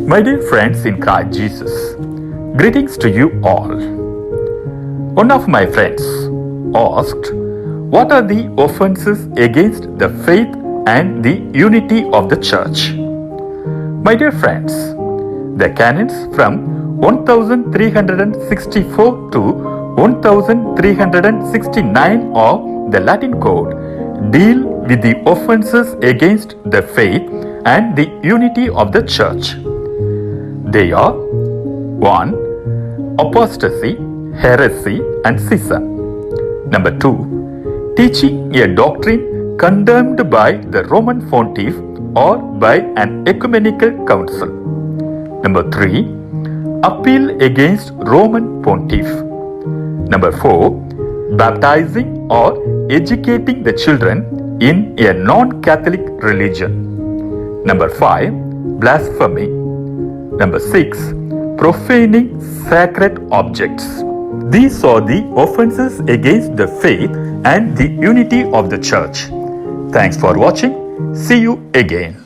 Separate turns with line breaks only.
My dear friends in Christ Jesus, greetings to you all. One of my friends asked, what are the offences against the faith and the unity of the church? My dear friends, the canons from 1364 to 1369 of the Latin Code deal with the offences against the faith and the unity of the church. They are 1. Apostasy, heresy and schism. Number 2. Teaching a doctrine condemned by the Roman Pontiff or by an ecumenical council. Number 3. Appeal against Roman Pontiff. Number 4. Baptizing or educating the children in a non-Catholic religion. Number 5. Blasphemy. Number 6. Profaning sacred objects. These are the offences against the faith and the unity of the church. Thanks for watching. See you again.